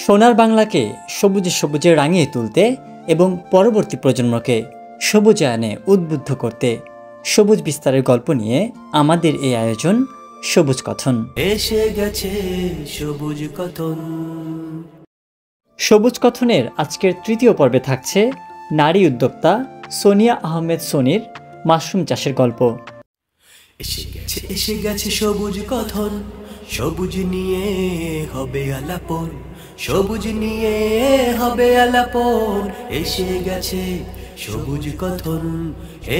সোনার বাংলাকে সবুজে সবুজে রাঙিয়ে তুলতে এবং পরবর্তী প্রজন্মকে সবুজায়নে উদ্বুদ্ধ করতে সবুজ বিস্তারের গল্প নিয়ে আমাদের এই আয়োজন সবুজ কথন। এসে গেছে সবুজ কথন। সবুজ কথনের আজকের তৃতীয় পর্বে থাকছে নারী উদ্যোক্তা সোনিয়া আহমেদ সোনির মাশরুম চাষের গল্প। এসে গেছে সবুজ কথন, সবুজ নিয়ে হবে আলাপন, সবুজ নিয়ে হবে আলাপন। এসে গেছে সবুজ কথন,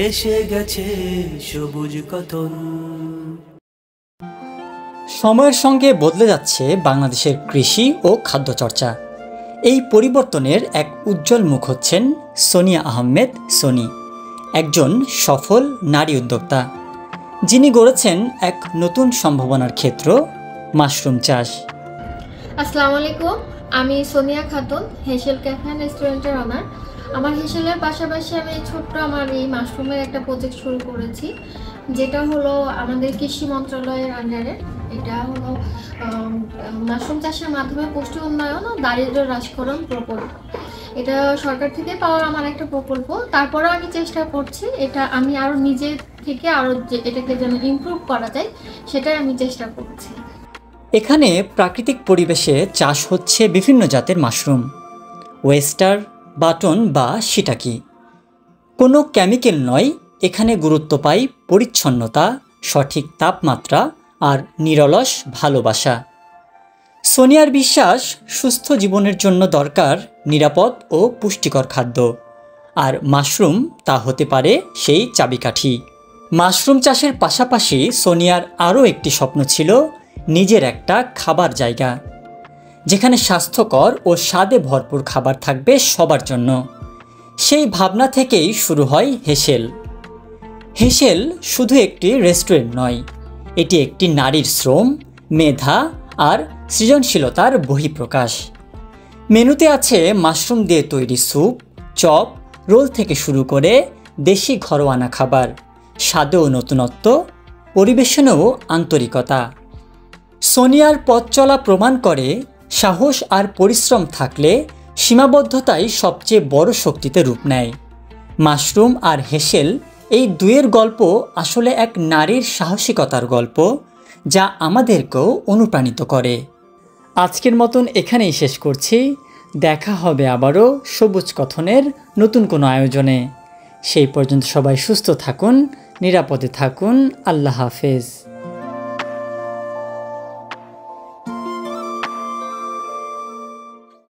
এসে গেছে সবুজ কথন। সময়ের সঙ্গে বদলে যাচ্ছে বাংলাদেশের কৃষি ও খাদ্য চর্চা। এই পরিবর্তনের এক উজ্জ্বল মুখ হচ্ছেন সোনিয়া আহমেদ সোনি, একজন সফল নারী উদ্যোক্তা, যিনি গড়েছেন এক নতুন সম্ভাবনার ক্ষেত্র মাশরুম চাষ। আসসালামু আলাইকুম, আমি সোনিয়া খাতুন, হেসেল ক্যাফে অ্যান্ড রেস্টুরেন্টের অনার। আমার হেসেলের পাশাপাশি আমি ছোট্ট আমার এই মাশরুমের একটা প্রজেক্ট শুরু করেছি, যেটা হলো আমাদের কৃষি মন্ত্রণালয়ের আন্ডারে। এটা হলো মাশরুম চাষের মাধ্যমে পুষ্টি উন্নয়ন ও দারিদ্র্য হ্রাসকরণ প্রকল্প। এটা সরকার থেকে পাওয়া আমার একটা প্রকল্প। তারপরেও আমি চেষ্টা করছি এটা আমি আরও নিজে থেকে আরও এটাকে যেন ইমপ্রুভ করা যায়, সেটাই আমি চেষ্টা করছি। এখানে প্রাকৃতিক পরিবেশে চাষ হচ্ছে বিভিন্ন জাতের মাশরুম, ওয়েস্টার, বাটন বা শিটাকি। কোনো কেমিক্যাল নয়, এখানে গুরুত্ব পায় পরিচ্ছন্নতা, সঠিক তাপমাত্রা আর নিরলস ভালোবাসা। সোনিয়ার বিশ্বাস, সুস্থ জীবনের জন্য দরকার নিরাপদ ও পুষ্টিকর খাদ্য, আর মাশরুম তা হতে পারে সেই চাবিকাঠি। মাশরুম চাষের পাশাপাশি সোনিয়ার আরও একটি স্বপ্ন ছিল নিজের একটা খাবার জায়গা, যেখানে স্বাস্থ্যকর ও স্বাদে ভরপুর খাবার থাকবে সবার জন্য। সেই ভাবনা থেকেই শুরু হয় হেসেল। হেসেল শুধু একটি রেস্টুরেন্ট নয়, এটি একটি নারীর শ্রম, মেধা আর সৃজনশীলতার বহিঃপ্রকাশ। মেনুতে আছে মাশরুম দিয়ে তৈরি স্যুপ, চপ, রোল থেকে শুরু করে দেশি ঘরোয়ানা খাবার, স্বাদেও নতুনত্ব, পরিবেশনেও আন্তরিকতা। সোনিয়ার পথ চলা প্রমাণ করে সাহস আর পরিশ্রম থাকলে সীমাবদ্ধতাই সবচেয়ে বড় শক্তিতে রূপ নেয়। মাশরুম আর হেসেল, এই দুয়ের গল্প আসলে এক নারীর সাহসিকতার গল্প, যা আমাদেরকেও অনুপ্রাণিত করে। আজকের মতন এখানেই শেষ করছি। দেখা হবে আবারও সবুজ কথনের নতুন কোনো আয়োজনে। সেই পর্যন্ত সবাই সুস্থ থাকুন, নিরাপদে থাকুন। আল্লাহ হাফেজ।